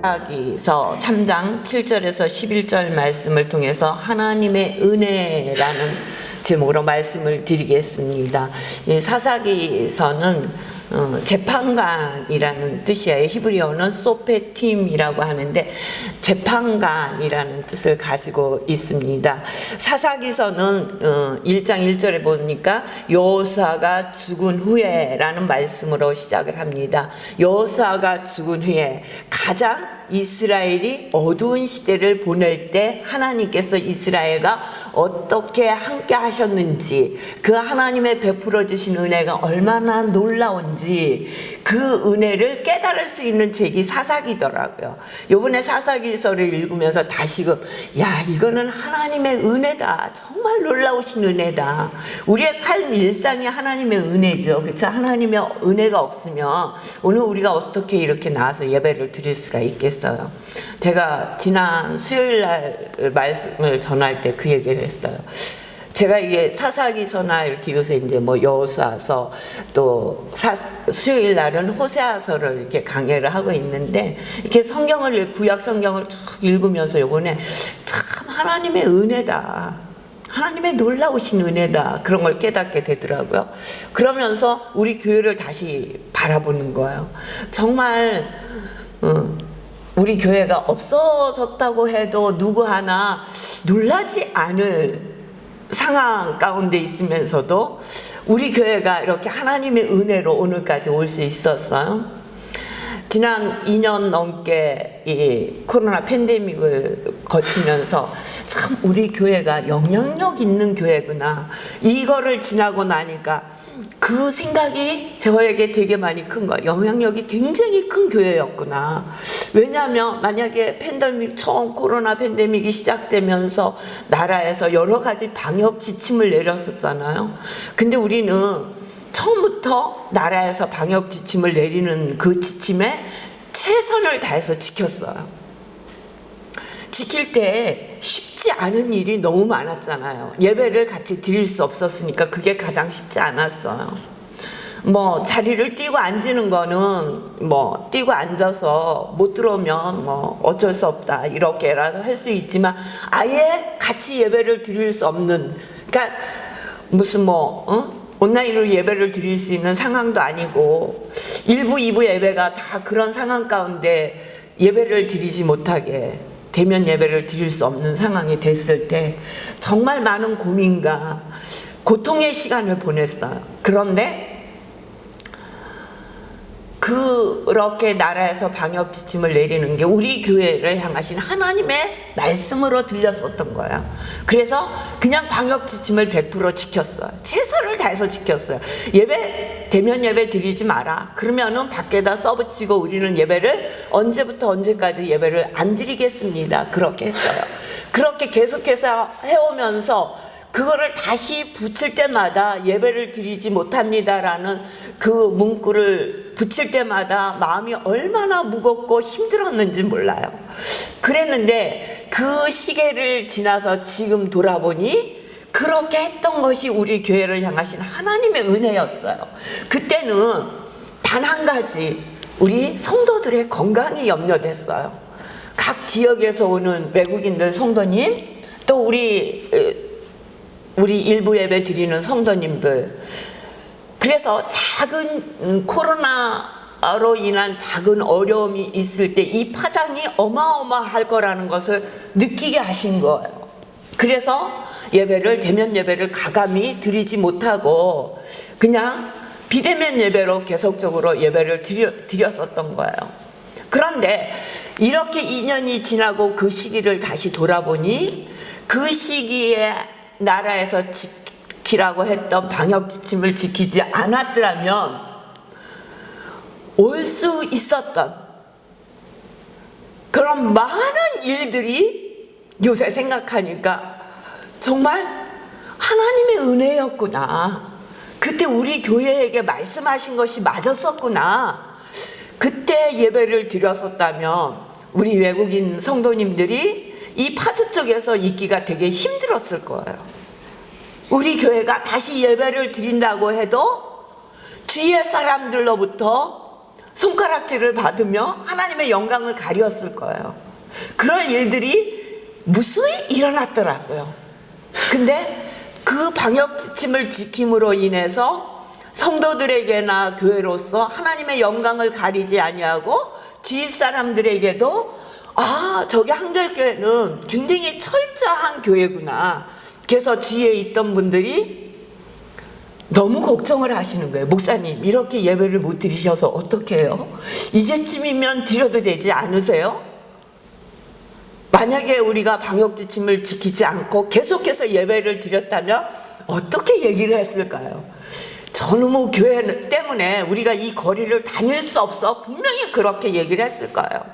사사기서 3장 7절에서 11절 말씀을 통해서 하나님의 은혜라는 제목으로 말씀을 드리겠습니다. 이 사사기서는 재판관이라는 뜻이에요. 히브리어는 소페팀이라고 하는데 재판관이라는 뜻을 가지고 있습니다. 사사기서는 1장 1절에 보니까 여호수아가 죽은 후에라는 말씀으로 시작을 합니다. 여호수아가 죽은 후에 가장 이스라엘이 어두운 시대를 보낼 때 하나님께서 이스라엘과 어떻게 함께 하셨는지, 그 하나님의 베풀어 주신 은혜가 얼마나 놀라운지 그 은혜를 깨달을 수 있는 책이 사사기더라고요. 요번에 사사기서를 읽으면서 다시금 이거는 하나님의 은혜다, 정말 놀라우신 은혜다. 우리의 삶 일상이 하나님의 은혜죠. 그렇죠? 하나님의 은혜가 없으면 오늘 우리가 어떻게 이렇게 나와서 예배를 드릴 수가 있겠어요. 제가 지난 수요일 날 말씀을 전할 때 그 얘기를 했어요. 제가 이게 사사기서나 이렇게 요새 이제 뭐 여호수아서 또 수요일 날은 호세아서를 이렇게 강의를 하고 있는데, 이렇게 성경을 구약 성경을 쭉 읽으면서 요번에 참 하나님의 은혜다, 하나님의 놀라우신 은혜다, 그런 걸 깨닫게 되더라고요. 그러면서 우리 교회를 다시 바라보는 거예요. 정말 우리 교회가 없어졌다고 해도 누구 하나 놀라지 않을 상황 가운데 있으면서도 우리 교회가 이렇게 하나님의 은혜로 오늘까지 올 수 있었어요. 지난 2년 넘게 이 코로나 팬데믹을 거치면서 참 우리 교회가 영향력 있는 교회구나, 이거를 지나고 나니까 그 생각이 저에게 되게 많이 큰 거예요. 영향력이 굉장히 큰 교회였구나. 왜냐하면 만약에 처음 코로나 팬데믹이 시작되면서 나라에서 여러 가지 방역 지침을 내렸었잖아요. 근데 우리는 처음부터 나라에서 방역 지침을 내리는 그 지침에 최선을 다해서 지켰어요. 지킬 때 쉽지 않은 일이 너무 많았잖아요. 예배를 같이 드릴 수 없었으니까 그게 가장 쉽지 않았어요. 뭐 자리를 띄고 앉는 거는 뭐 띄고 앉아서 못 들어오면 뭐 어쩔 수 없다 이렇게라도 할 수 있지만, 아예 같이 예배를 드릴 수 없는, 그러니까 무슨 온라인으로 예배를 드릴 수 있는 상황도 아니고 1부, 2부 예배가 다 그런 상황 가운데 예배를 드리지 못하게, 대면 예배를 드릴 수 없는 상황이 됐을 때 정말 많은 고민과 고통의 시간을 보냈어요. 그런데 그렇게 나라에서 방역 지침을 내리는 게 우리 교회를 향하신 하나님의 말씀으로 들렸었던 거예요. 그래서 그냥 방역 지침을 100% 지켰어요. 최선을 다해서 지켰어요. 대면 예배 드리지 마라, 그러면은 밖에다 써붙이고 우리는 예배를 언제부터 언제까지 예배를 안 드리겠습니다, 그렇게 했어요. 그렇게 계속해서 해오면서 그거를 다시 붙일 때마다 예배를 드리지 못합니다라는 그 문구를 붙일 때마다 마음이 얼마나 무겁고 힘들었는지 몰라요. 그랬는데 그 시기를 지나서 지금 돌아보니 그렇게 했던 것이 우리 교회를 향하신 하나님의 은혜였어요. 그때는 단 한 가지, 우리 성도들의 건강이 염려됐어요. 각 지역에서 오는 외국인들 성도님, 또 우리 일부 예배 드리는 성도님들, 그래서 작은 코로나로 인한 작은 어려움이 있을 때 이 파장이 어마어마할 거라는 것을 느끼게 하신 거예요. 그래서 대면 예배를 가감히 드리지 못하고 그냥 비대면 예배로 계속적으로 예배를 드렸었던 거예요. 그런데 이렇게 2년이 지나고 그 시기를 다시 돌아보니 그 시기에 나라에서 지키라고 했던 방역 지침을 지키지 않았더라면 올 수 있었던 그런 많은 일들이 요새 생각하니까 정말 하나님의 은혜였구나. 그때 우리 교회에게 말씀하신 것이 맞았었구나. 그때 예배를 드렸었다면 우리 외국인 성도님들이 이 파주 쪽에서 있기가 되게 힘들었을 거예요. 우리 교회가 다시 예배를 드린다고 해도 주위의 사람들로부터 손가락질을 받으며 하나님의 영광을 가렸을 거예요. 그럴 일들이 무수히 일어났더라고요. 근데 그 방역 지침을 지킴으로 인해서 성도들에게나 교회로서 하나님의 영광을 가리지 아니하고 주위 사람들에게도 저기 한결교회는 굉장히 철저한 교회구나. 그래서 주위에 있던 분들이 너무 걱정을 하시는 거예요. 목사님, 이렇게 예배를 못 드리셔서 어떻게 해요? 이제쯤이면 드려도 되지 않으세요? 만약에 우리가 방역 지침을 지키지 않고 계속해서 예배를 드렸다면 어떻게 얘기를 했을까요? 저놈의 교회 때문에 우리가 이 거리를 다닐 수 없어. 분명히 그렇게 얘기를 했을 거예요.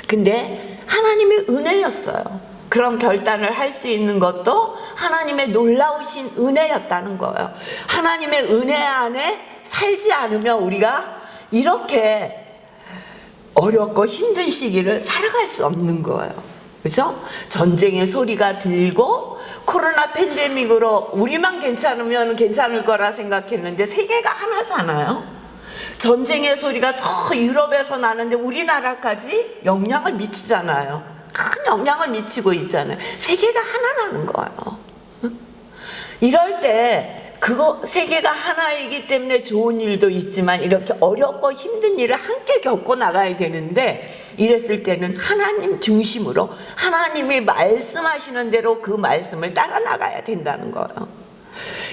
근데 하나님의 은혜였어요. 그런 결단을 할 수 있는 것도 하나님의 놀라우신 은혜였다는 거예요. 하나님의 은혜 안에 살지 않으면 우리가 이렇게 어렵고 힘든 시기를 살아갈 수 없는 거예요. 그죠? 전쟁의 소리가 들리고 코로나 팬데믹으로 우리만 괜찮으면 괜찮을 거라 생각했는데 세계가 하나잖아요. 전쟁의 소리가 저 유럽에서 나는데 우리나라까지 영향을 미치잖아요. 큰 영향을 미치고 있잖아요. 세계가 하나라는 거예요. 이럴 때 세계가 하나이기 때문에 좋은 일도 있지만 이렇게 어렵고 힘든 일을 함께 겪고 나가야 되는데, 이랬을 때는 하나님 중심으로 하나님이 말씀하시는 대로 그 말씀을 따라 나가야 된다는 거예요.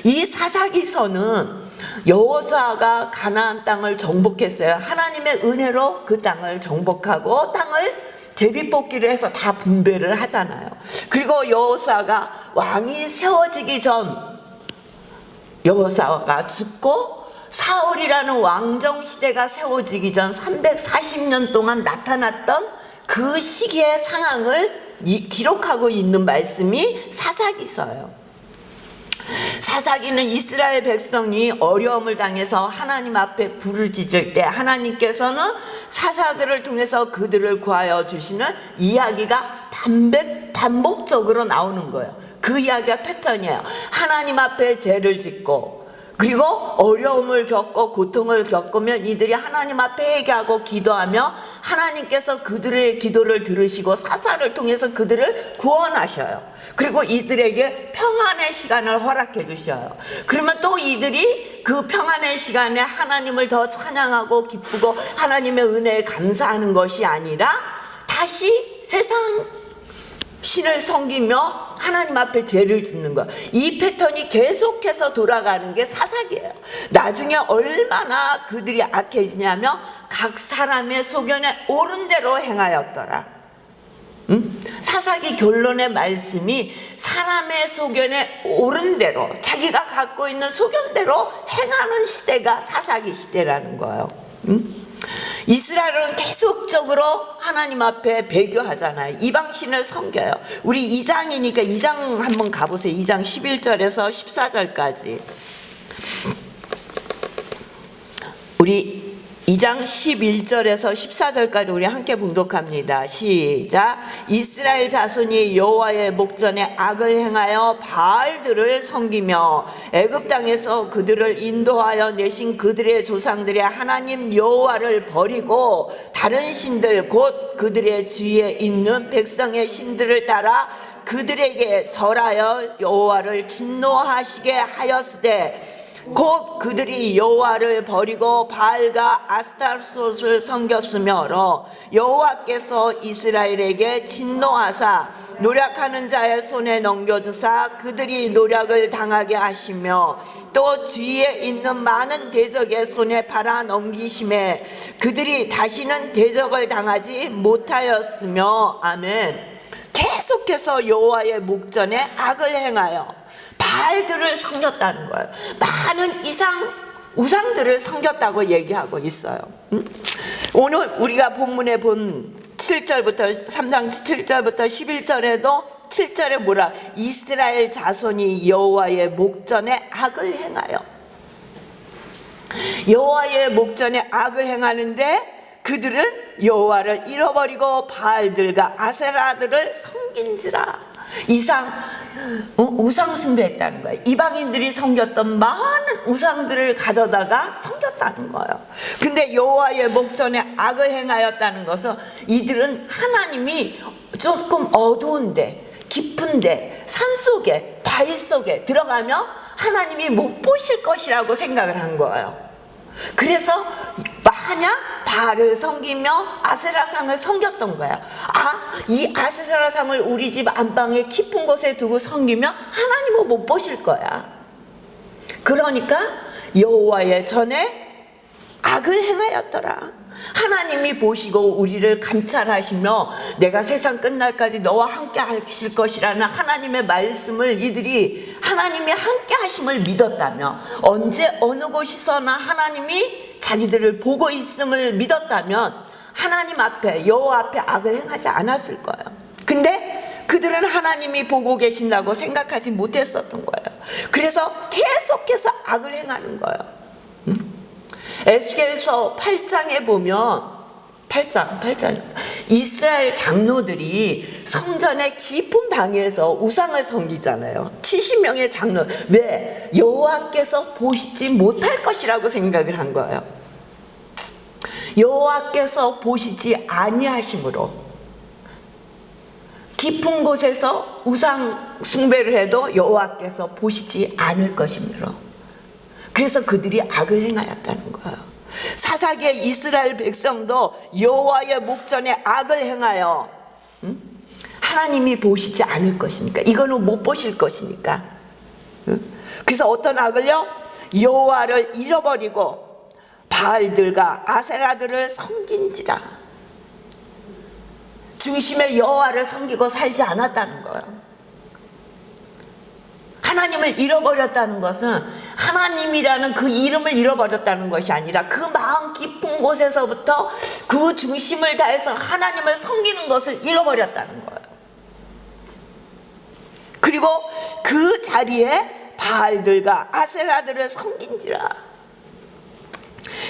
이 사사기서는 여호수아가 가나안 땅을 정복했어요. 하나님의 은혜로 그 땅을 정복하고 땅을 제비뽑기를 해서 다 분배를 하잖아요. 그리고 여호수아가 왕이 세워지기 전 여호수아가 죽고 사울이라는 왕정 시대가 세워지기 전 340년 동안 나타났던 그 시기의 상황을 기록하고 있는 말씀이 사사기서예요. 사사기는 이스라엘 백성이 어려움을 당해서 하나님 앞에 부르짖을 때 하나님께서는 사사들을 통해서 그들을 구하여 주시는 이야기가 반복적으로 나오는 거예요. 그 이야기가 패턴이에요. 하나님 앞에 죄를 짓고 그리고 어려움을 겪고 고통을 겪으면 이들이 하나님 앞에 회개하고 기도하며 하나님께서 그들의 기도를 들으시고 사사를 통해서 그들을 구원하셔요. 그리고 이들에게 평안의 시간을 허락해 주셔요. 그러면 또 이들이 그 평안의 시간에 하나님을 더 찬양하고 기쁘고 하나님의 은혜에 감사하는 것이 아니라 다시 세상 신을 섬기며 하나님 앞에 죄를 짓는 것, 이 패턴이 계속해서 돌아가는 게 사사기예요. 나중에 얼마나 그들이 악해지냐면 각 사람의 소견에 옳은 대로 행하였더라. 사사기 결론의 말씀이 사람의 소견에 옳은 대로 자기가 갖고 있는 소견대로 행하는 시대가 사사기 시대라는 거예요. 이스라엘은 계속적으로 하나님 앞에 배교하잖아요. 이방신을 섬겨요. 우리 2장이니까 2장 한번 가보세요. 2장 11절에서 14절까지. 우리 2장 11절에서 14절까지 우리 함께 봉독합니다. 시작. 이스라엘 자손이 여호와의 목전에 악을 행하여 바알들을 섬기며 애굽 땅에서 그들을 인도하여 내신 그들의 조상들의 하나님 여호와를 버리고 다른 신들 곧 그들의 주위에 있는 백성의 신들을 따라 그들에게 절하여 여호와를 진노하시게 하였으되 곧 그들이 여호와를 버리고 바알과 아스타롯을 섬겼으므로 여호와께서 이스라엘에게 진노하사 노력하는 자의 손에 넘겨주사 그들이 노력을 당하게 하시며 또 주위에 있는 많은 대적의 손에 팔아 넘기심에 그들이 다시는 대적을 당하지 못하였으며. 아멘. 계속해서 여호와의 목전에 악을 행하여 바알들을 섬겼다는 거예요. 많은 우상들을 섬겼다고 얘기하고 있어요. 오늘 우리가 본문에 본 7절부터 3장 7절부터 11절에도 7절에 뭐라? 이스라엘 자손이 여호와의 목전에 악을 행하여. 여호와의 목전에 악을 행하는데 그들은 여호와를 잃어버리고 바알들과 아세라들을 섬긴지라. 우상 숭배했다는 거예요. 이방인들이 섬겼던 많은 우상들을 가져다가 섬겼다는 거예요. 근데 여호와의 목전에 악을 행하였다는 것은 이들은 하나님이 조금 어두운데, 깊은데, 산속에, 바위 속에 들어가면 하나님이 못 보실 것이라고 생각을 한 거예요. 그래서 만약 바알을 섬기며 아세라상을 섬겼던 거야. 이 아세라상을 우리 집 안방에 깊은 곳에 두고 섬기면 하나님은 못 보실 거야. 그러니까 여호와의 전에 악을 행하였더라. 하나님이 보시고 우리를 감찰하시며 내가 세상 끝날까지 너와 함께 하실 것이라는 하나님의 말씀을 이들이 하나님이 함께 하심을 믿었다며, 언제 어느 곳에서나 하나님이 자기들을 보고 있음을 믿었다면 하나님 앞에, 여호와 앞에 악을 행하지 않았을 거예요. 근데 그들은 하나님이 보고 계신다고 생각하지 못했었던 거예요. 그래서 계속해서 악을 행하는 거예요. 에스겔서 8장에 보면 8장 이스라엘 장로들이 성전의 깊은 방에서 우상을 섬기잖아요. 70명의 장로. 왜? 여호와께서 보시지 못할 것이라고 생각을 한 거예요. 여호와께서 보시지 아니하심으로 깊은 곳에서 우상 숭배를 해도 여호와께서 보시지 않을 것이므로, 그래서 그들이 악을 행하였다는 거예요. 사사기의 이스라엘 백성도 여호와의 목전에 악을 행하여 하나님이 보시지 않을 것이니까, 이거는 못 보실 것이니까. 그래서 어떤 악을요? 여호와를 잃어버리고 바알들과 아세라들을 섬긴지라. 중심에 여호와를 섬기고 살지 않았다는 거예요. 하나님을 잃어버렸다는 것은 하나님이라는 그 이름을 잃어버렸다는 것이 아니라 그 마음 깊은 곳에서부터 그 중심을 다해서 하나님을 섬기는 것을 잃어버렸다는 거예요. 그리고 그 자리에 바알들과 아세라들을 섬긴지라.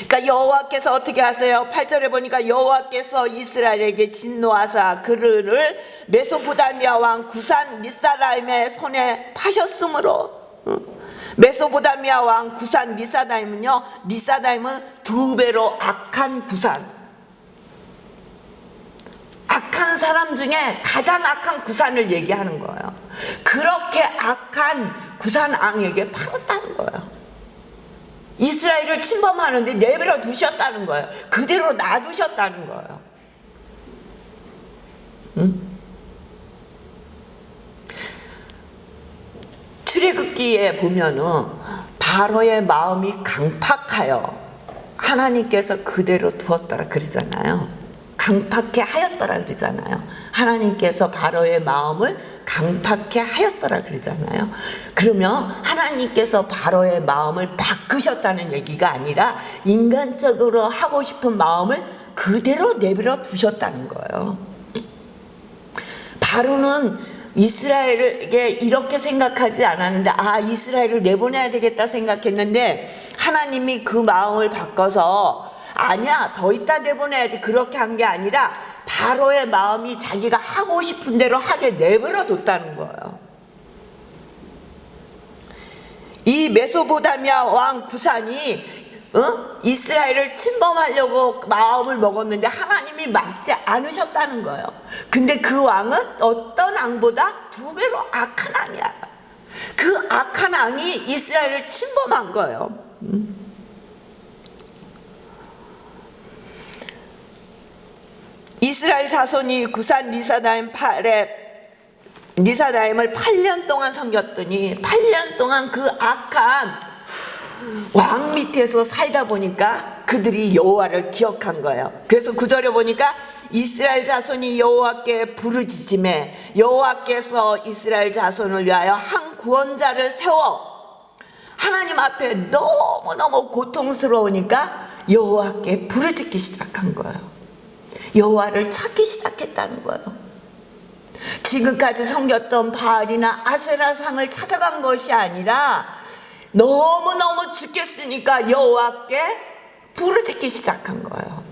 그러니까 여호와께서 어떻게 하세요? 8절에 보니까 여호와께서 이스라엘에게 진노하사 그를 메소포다미아 왕 구산 미사다임의 손에 파셨으므로, 메소포다미아 왕 구산 미사다임은요, 미사다임은 2배로 악한 구산, 악한 사람 중에 가장 악한 구산을 얘기하는 거예요. 그렇게 악한 구산 왕에게 팔았다는 거예요. 이스라엘을 침범하는데 내버려 두셨다는 거예요. 그대로 놔두셨다는 거예요. 출애굽기에 보면은 바로의 마음이 강팍하여 하나님께서 그대로 두었더라 그러잖아요. 강팍해 하였더라 그러잖아요. 하나님께서 바로의 마음을 강팍해 하였더라 그러잖아요. 그러면 하나님께서 바로의 마음을 바꾸셨다는 얘기가 아니라 인간적으로 하고 싶은 마음을 그대로 내버려 두셨다는 거예요. 바로는 이스라엘에게 이렇게 생각하지 않았는데, 이스라엘을 내보내야 되겠다 생각했는데 하나님이 그 마음을 바꿔서 아니야, 더 있다 내보내야지, 그렇게 한 게 아니라 바로의 마음이 자기가 하고 싶은 대로 하게 내버려 뒀다는 거예요. 이 메소포타미아 왕 구산이 이스라엘을 침범하려고 마음을 먹었는데 하나님이 막지 않으셨다는 거예요. 근데 그 왕은 어떤 왕보다 2배로 악한 왕이야. 그 악한 왕이 이스라엘을 침범한 거예요. 이스라엘 자손이 구산 리사다임 리사다임을 8년 동안 섬겼더니 8년 동안 그 악한 왕 밑에서 살다 보니까 그들이 여호와를 기억한 거예요. 그래서 9절에 보니까 이스라엘 자손이 여호와께 부르짖음에 여호와께서 이스라엘 자손을 위하여 한 구원자를 세워, 하나님 앞에 너무너무 고통스러우니까 여호와께 부르짖기 시작한 거예요. 여호와를 찾기 시작했다는 거예요. 지금까지 섬겼던 바알이나 아세라 상을 찾아간 것이 아니라 너무너무 죽겠으니까 여호와께 부르짖기 시작한 거예요.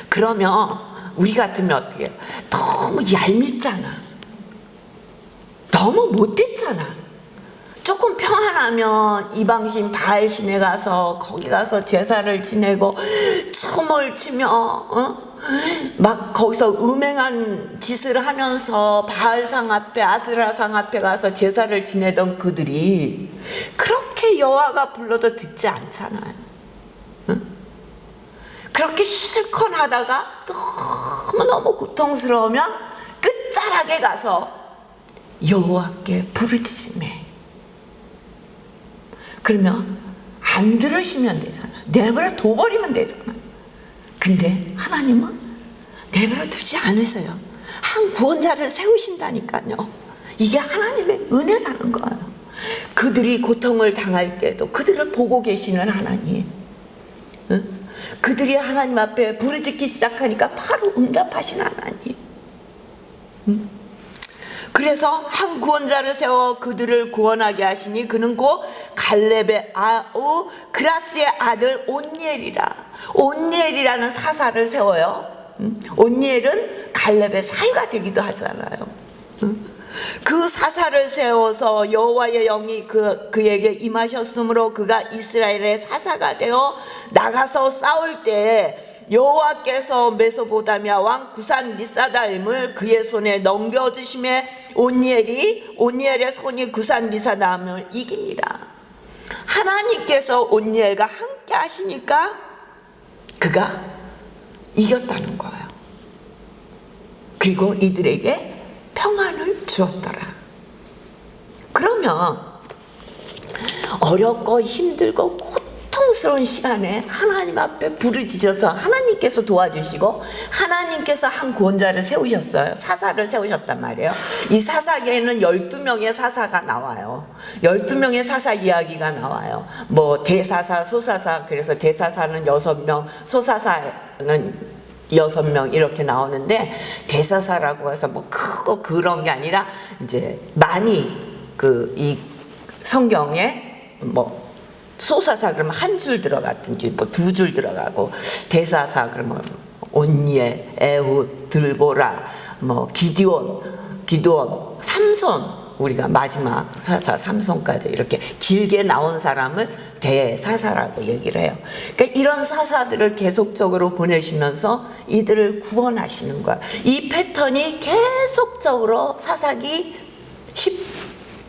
그러면 우리 같으면 어떻게 해요? 너무 얄밉잖아, 너무 못됐잖아, 조금 평안 평안하면 이방신 바알신에 가서 거기 가서 제사를 지내고 춤을 추며 막 거기서 음행한 짓을 하면서 바알상 앞에 아스라상 앞에 가서 제사를 지내던 그들이 그렇게 여호와가 불러도 듣지 않잖아요. 그렇게 실컷 하다가 너무너무 고통스러우면 끝자락에 가서 여호와께 부르짖음해. 그러면 안 들으시면 되잖아. 내버려 둬버리면 되잖아. 근데 하나님은 내버려 두지 않으세요. 한 구원자를 세우신다니까요. 이게 하나님의 은혜라는 거예요. 그들이 고통을 당할 때도 그들을 보고 계시는 하나님, 그들이 하나님 앞에 부르짖기 시작하니까 바로 응답하신 하나님. 그래서 한 구원자를 세워 그들을 구원하게 하시니 그는 곧 갈렙의 아우 그라스의 아들 온니엘이라. 온니엘이라는 사사를 세워요. 온니엘은 갈렙의 사위가 되기도 하잖아요. 그 사사를 세워서 여호와의 영이 그에게 임하셨으므로 그가 이스라엘의 사사가 되어 나가서 싸울 때 여호와께서 메소보다미아 왕 구산 리사다임을 그의 손에 넘겨주심에 온니엘의 손이 구산 리사다임을 이깁니다. 하나님께서 온니엘과 함께 하시니까 그가 이겼다는 거예요. 그리고 이들에게 평안을 주었더라. 그러면 어렵고 힘들고 고통스러운 시간에 하나님 앞에 부르짖어서 하나님께서 도와주시고 하나님께서 한 구원자를 세우셨어요. 사사를 세우셨단 말이에요. 이 사사계에는 12명의 사사가 나와요. 12명의 사사 이야기가 나와요. 뭐 대사사, 소사사, 그래서 대사사는 6명, 소사사는 6명 이렇게 나오는데, 대사사라고 해서 뭐 크고 그런 게 아니라 이제 많이 이 성경에 뭐 소사사 그러면 한 줄 들어갔든지 뭐 2줄 들어가고, 대사사 그러면 온니엘, 에훗, 들보라, 뭐 기드온, 삼손, 우리가 마지막 사사 삼손까지 이렇게 길게 나온 사람을 대사사라고 얘기를 해요. 그러니까 이런 사사들을 계속적으로 보내시면서 이들을 구원하시는 거야. 이 패턴이 계속적으로 사사기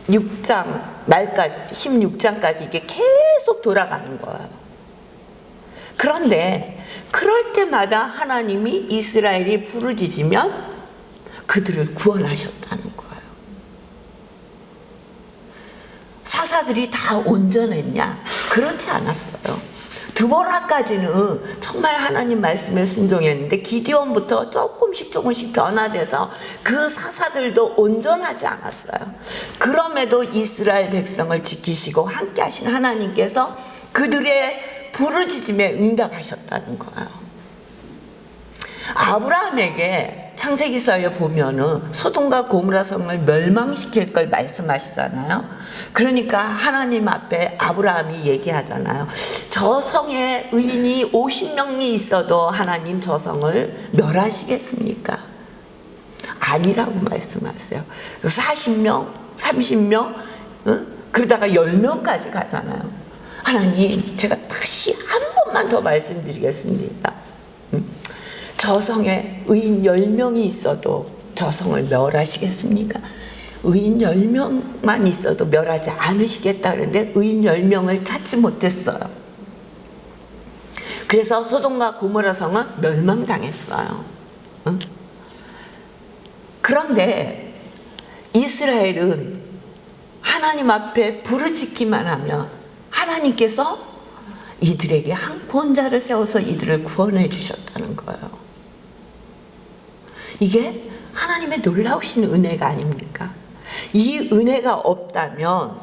16장 말까지 16장까지 이게 계속 돌아가는 거예요. 그런데 그럴 때마다 하나님이 이스라엘이 부르짖으면 그들을 구원하셨다는 거예요. 사사들이 다 온전했냐? 그렇지 않았어요. 드보라까지는 정말 하나님 말씀에 순종했는데 기드온부터 조금씩 변화돼서 그 사사들도 온전하지 않았어요. 그럼에도 이스라엘 백성을 지키시고 함께 하신 하나님께서 그들의 부르짖음에 응답하셨다는 거예요. 아브라함에게 창세기서에 보면은 소돔과 고모라 성을 멸망시킬 걸 말씀하시잖아요. 그러니까 하나님 앞에 아브라함이 얘기하잖아요. 저 성에 의인이 50명이 있어도 하나님 저 성을 멸하시겠습니까? 아니라고 말씀하세요. 40명, 30명, 그러다가 10명까지 가잖아요. 하나님, 제가 다시 한 번만 더 말씀드리겠습니다. 저 성에 의인 10명이 있어도 저 성을 멸하시겠습니까? 의인 10명만 있어도 멸하지 않으시겠다는데 의인 10명을 찾지 못했어요. 그래서 소돔과 고모라 성은 멸망당했어요. 그런데 이스라엘은 하나님 앞에 부르짖기만 하면 하나님께서 이들에게 한 구원자를 세워서 이들을 구원해 주셨다는 거예요. 이게 하나님의 놀라우신 은혜가 아닙니까? 이 은혜가 없다면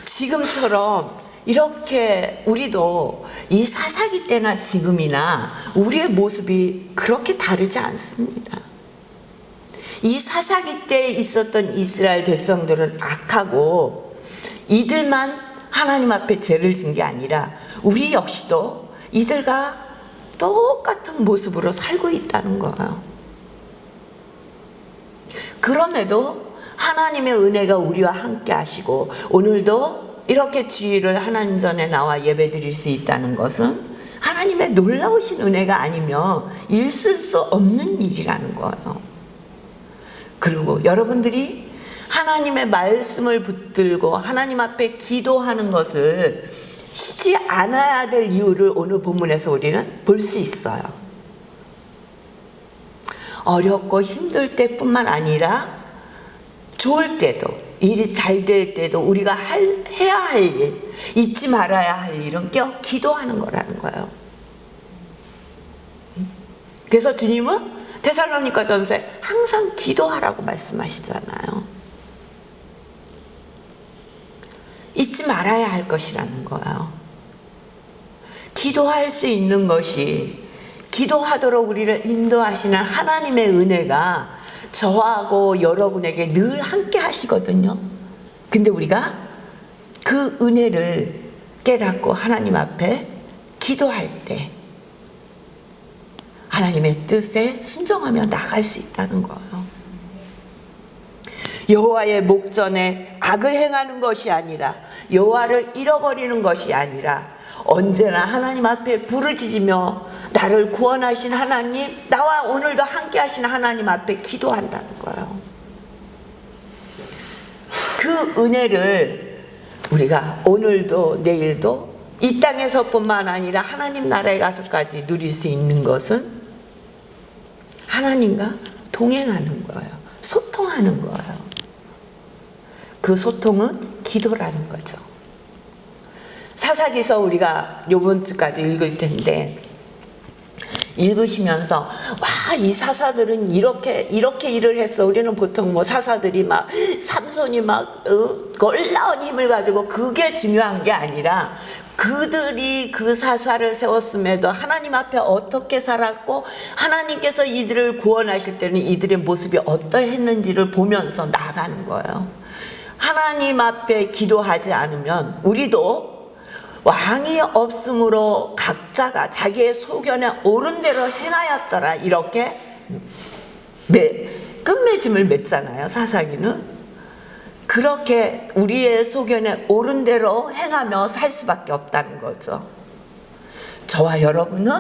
지금처럼 이렇게 우리도 이 사사기 때나 지금이나 우리의 모습이 그렇게 다르지 않습니다. 이 사사기 때 있었던 이스라엘 백성들은 악하고 이들만 하나님 앞에 죄를 진 게 아니라 우리 역시도 이들과 똑같은 모습으로 살고 있다는 거예요. 그럼에도 하나님의 은혜가 우리와 함께 하시고 오늘도 이렇게 주일을 하나님 전에 나와 예배드릴 수 있다는 것은 하나님의 놀라우신 은혜가 아니면 있을 수 없는 일이라는 거예요. 그리고 여러분들이 하나님의 말씀을 붙들고 하나님 앞에 기도하는 것을 쉬지 않아야 될 이유를 오늘 본문에서 우리는 볼 수 있어요. 어렵고 힘들 때뿐만 아니라 좋을 때도, 일이 잘 될 때도 우리가 해야 할 일, 잊지 말아야 할 일은 기도하는 거라는 거예요. 그래서 주님은 데살로니가전서에 항상 기도하라고 말씀하시잖아요. 잊지 말아야 할 것이라는 거예요. 기도할 수 있는 것이, 기도하도록 우리를 인도하시는 하나님의 은혜가 저하고 여러분에게 늘 함께 하시거든요. 근데 우리가 그 은혜를 깨닫고 하나님 앞에 기도할 때 하나님의 뜻에 순종하며 나갈 수 있다는 거예요. 여호와의 목전에 악을 행하는 것이 아니라, 여호와를 잃어버리는 것이 아니라 언제나 하나님 앞에 부르짖으며 나를 구원하신 하나님, 나와 오늘도 함께 하신 하나님 앞에 기도한다는 거예요. 그 은혜를 우리가 오늘도 내일도 이 땅에서뿐만 아니라 하나님 나라에 가서까지 누릴 수 있는 것은 하나님과 동행하는 거예요. 소통하는 거예요. 그 소통은 기도라는 거죠. 사사기서 우리가 요번 주까지 읽을 텐데, 읽으시면서 와, 이 사사들은 이렇게 일을 했어. 우리는 보통 뭐 사사들이 막 삼손이 막 놀라운 힘을 가지고, 그게 중요한 게 아니라 그들이 그 사사를 세웠음에도 하나님 앞에 어떻게 살았고 하나님께서 이들을 구원하실 때는 이들의 모습이 어떠했는지를 보면서 나가는 거예요. 하나님 앞에 기도하지 않으면 우리도 왕이 없으므로 각자가 자기의 소견에 옳은 대로 행하였더라, 이렇게 끝맺음을 맺잖아요. 사사기는 그렇게 우리의 소견에 옳은 대로 행하며 살 수밖에 없다는 거죠. 저와 여러분은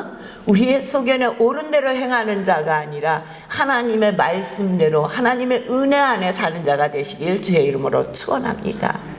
우리의 소견에 옳은 대로 행하는 자가 아니라 하나님의 말씀대로 하나님의 은혜 안에 사는 자가 되시길 주의 이름으로 축원합니다.